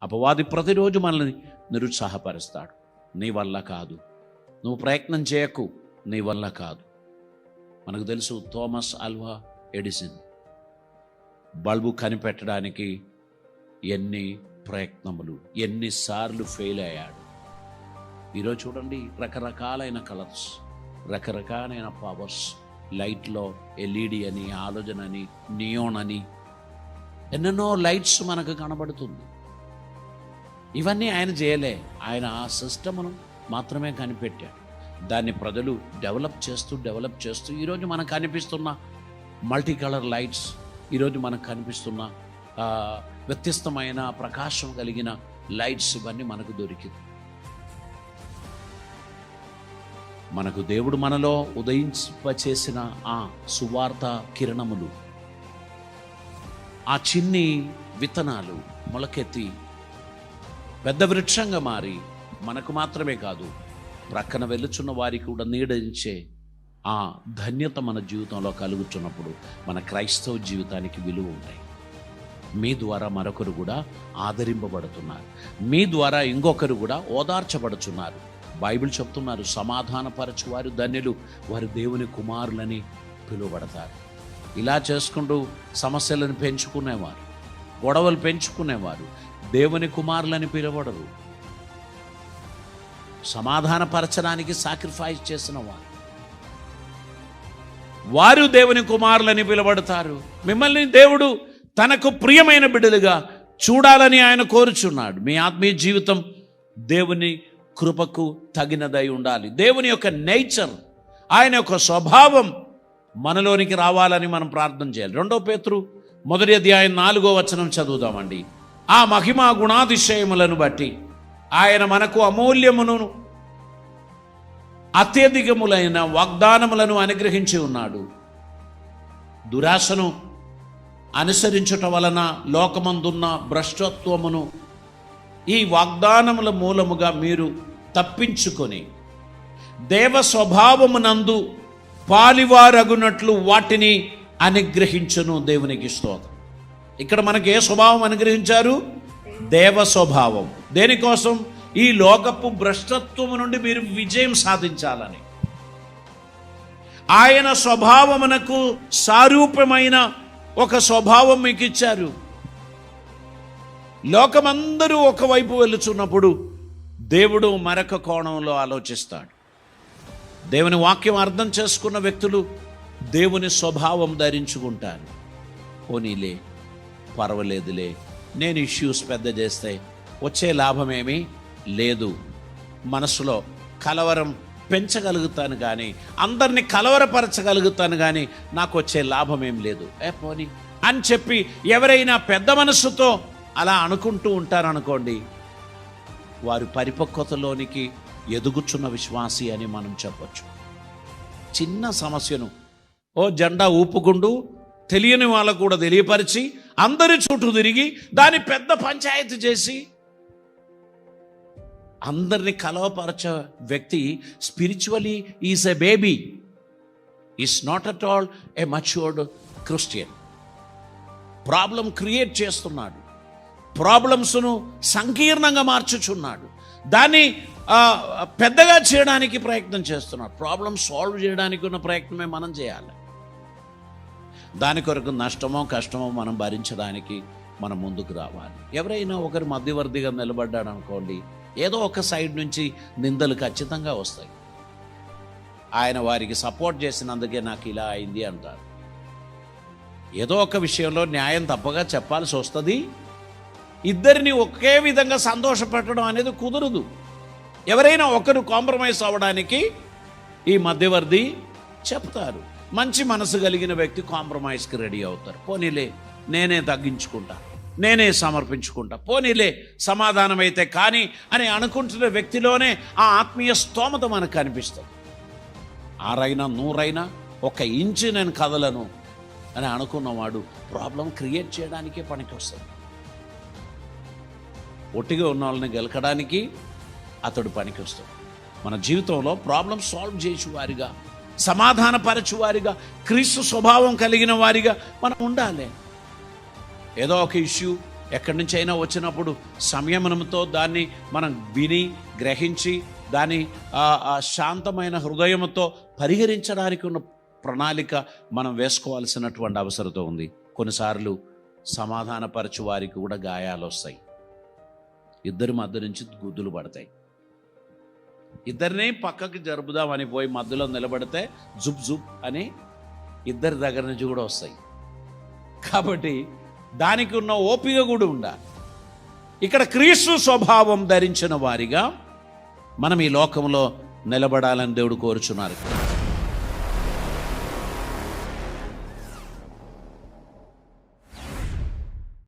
అపవాది ప్రతిరోజు మనల్ని నిరుత్సాహపరుస్తాడు. నీ వల్ల కాదు, నువ్వు ప్రయత్నం చేయకు, నీ వల్ల కాదు. మనకు తెలుసు థామస్ ఆల్వా ఎడిసన్ బల్బు కనిపెట్టడానికి ఎన్ని ప్రయత్నములు, ఎన్నిసార్లు ఫెయిల్ అయ్యాడు. ఈరోజు చూడండి, రకరకాలైన కలర్స్, రకరకాలైన పవర్స్, లైట్లో ఎల్ఈడి అని, ఆలోచన అని, నియోన్ అని, ఎన్నెన్నో లైట్స్ మనకు కనబడుతుంది. ఇవన్నీ ఆయన చేయలే, ఆయన ఆ సిస్టమ్ను మాత్రమే కనిపెట్టాడు. దాన్ని ప్రజలు డెవలప్ చేస్తూ ఈరోజు మనకు కనిపిస్తున్న మల్టీ కలర్ లైట్స్, ఈరోజు మనకు కనిపిస్తున్న వ్యత్యస్తమైన ప్రకాశం కలిగిన లైట్స్, ఇవన్నీ మనకు దొరికింది. మనకు దేవుడు మనలో ఉదయింపచేసిన ఆ సువార్త కిరణములు, ఆ చిన్ని విత్తనాలు మొలకెత్తి పెద్ద వృక్షంగా మారి మనకు మాత్రమే కాదు, ప్రక్కన వెలుచున్న వారికి కూడా నీడనిచ్చే ఆ ధన్యత మన జీవితంలో కలుగుతున్నప్పుడు మన క్రైస్తవ జీవితానికి విలువ ఉంటాయి. మీ ద్వారా మరొకరు కూడా ఆదరింపబడుతున్నారు, మీ ద్వారా ఇంకొకరు కూడా ఓదార్చబడుతున్నారు. బైబిల్ చెప్తున్నారు, సమాధానపరచు వారు ధన్యులు, వారు దేవుని కుమారులని పిలువబడతారు. ఇలా చేసుకుంటూ సమస్యలను పెంచుకునేవారు, గొడవలు పెంచుకునేవారు దేవుని కుమారులని పిలువబడరు. సమాధానపరచడానికి సాక్రిఫైస్ చేసిన వారు దేవుని కుమారులని పిలువబడతారు. మిమ్మల్ని దేవుడు తనకు ప్రియమైన బిడ్డలుగా చూడాలని ఆయన కోరుచున్నాడు. మీ ఆత్మీయ జీవితం దేవుని కృపకు తగినదై ఉండాలి. దేవుని యొక్క నేచర్, ఆయన యొక్క స్వభావం మనలోనికి రావాలని మనం ప్రార్థన చేయాలి. 2 పేతురు 1వ అధ్యాయం 4వ వచనం చదువుదామండి. ఆ మహిమా గుణాతిశయములను బట్టి ఆయన మనకు అమూల్యమును అత్యధికములైన వాగ్దానములను అనుగ్రహించి ఉన్నాడు. దురాశను అనుసరించుట వలన లోకమందున్న భ్రష్టత్వమును ఈ వాగ్దానముల మూలముగా మీరు తప్పించుకొని దేవ స్వభావమునందు పాలివారగునట్లు వాటిని అనుగ్రహించును. దేవునికి స్తోత్రం. ఇక్కడ మనకి ఏ స్వభావం అనుగ్రహించారు? దేవ స్వభావం. దేనికోసం? ఈ లోకపు భ్రష్టత్వము నుండి మీరు విజయం సాధించాలని. ఆయన స్వభావమునకు సారూప్యమైన ఒక స్వభావం మీకు ఇచ్చారు. లోకమందరూ ఒకవైపు వెళుచున్నప్పుడు దేవుడు మరొక కోణంలో ఆలోచిస్తాడు. దేవుని వాక్యం అర్థం చేసుకున్న వ్యక్తులు దేవుని స్వభావం ధరించుకుంటారు. పోనీలే, పర్వాలేదులే, నేను ఇష్యూస్ పెద్ద చేస్తే వచ్చే లాభమేమీ లేదు, మనసులో కలవరం పెంచగలుగుతాను కానీ, అందరినీ కలవరపరచగలుగుతాను కానీ నాకు వచ్చే లాభం ఏం లేదు, పోనీ అని చెప్పి ఎవరైనా పెద్ద మనసుతో అలా అనుకుంటూ ఉంటారనుకోండి, వారు పరిపక్వతలోనికి ఎదుగుచున్న విశ్వాసి అని మనం చెప్పచ్చు. చిన్న సమస్యను జెండా ఊపుకుంటూ తెలియని వాళ్ళకు కూడా తెలియపరిచి అందరి చుట్టూ తిరిగి దాన్ని పెద్ద పంచాయతీ చేసి అందరినీ కలవపరచే వ్యక్తి spiritually is a baby, is not at all A మచ్యూర్డ్ Christian. Problem create చేస్తున్నాడు, ప్రాబ్లమ్స్ను సంకీర్ణంగా మార్చుచున్నాడు, దాన్ని పెద్దగా చేయడానికి ప్రయత్నం చేస్తున్నాడు. ప్రాబ్లం సాల్వ్ చేయడానికి ఉన్న ప్రయత్నమే మనం చేయాలి. దాని కొరకు నష్టమో కష్టమో మనం భరించడానికి మనం ముందుకు రావాలి. ఎవరైనా ఒకరు మధ్యవర్తిగా నిలబడ్డాడు అనుకోండి, ఏదో ఒక సైడ్ నుంచి నిందలు ఖచ్చితంగా వస్తాయి. ఆయన వారికి సపోర్ట్ చేసినందుకే నాకు ఇలా అయింది అంటారు. ఏదో ఒక విషయంలో న్యాయం తప్పగా చెప్పాల్సి వస్తుంది. ఇద్దరిని ఒకే విధంగా సంతోషపెట్టడం అనేది కుదరదు. ఎవరైనా ఒకరు కాంప్రమైజ్ అవ్వడానికి ఈ మధ్యవర్తి చెప్తారు. మంచి మనసు కలిగిన వ్యక్తి కాంప్రమైజ్కి రెడీ అవుతారు. పోనీలే, నేనే తగ్గించుకుంటా, నేనే సమర్పించుకుంటా, పోనీలే సమాధానం అయితే కానీ అని అనుకుంటున్న వ్యక్తిలోనే ఆ ఆత్మీయ స్తోమత మనకు కనిపిస్తుంది. 6 100 1 ఇంచు నేను కదలను అని అనుకున్నవాడు ప్రాబ్లం క్రియేట్ చేయడానికే పనికి వస్తుంది. ఒట్టిగా ఉన్న వాళ్ళని గెలకడానికి అతడు పనికి వస్తాడు. మన జీవితంలో ప్రాబ్లం సాల్వ్ చేసే వారిగా, సమాధానపరచు వారిగా, క్రీస్తు స్వభావం కలిగిన వారిగా మనం ఉండాలి. ఏదో ఒక ఇష్యూ ఎక్కడి నుంచి అయినా వచ్చినప్పుడు సంయమనంతో దాన్ని మనం విని గ్రహించి దాని శాంతమైన హృదయంతో పరిహరించడానికి ఉన్న ప్రణాళిక మనం వేసుకోవాల్సినటువంటి అవసరత ఉంది. కొన్నిసార్లు సమాధానపరచు వారికి కూడా గాయాలు వస్తాయి. ఇద్దరి మధ్య నుంచి గుద్దులు పడతాయి. ఇద్దరిని పక్కకి జరుపుదామని పోయి మధ్యలో నిలబడితే జుబ్ జుబ్ అని ఇద్దరి దగ్గర నుంచి కూడా వస్తాయి. కాబట్టి దానికి ఉన్న ఓపిక కూడా ఉండాలి. ఇక్కడ క్రీస్తు స్వభావం ధరించిన వారిగా మనం ఈ లోకంలో నిలబడాలని దేవుడు కోరుచున్నారు.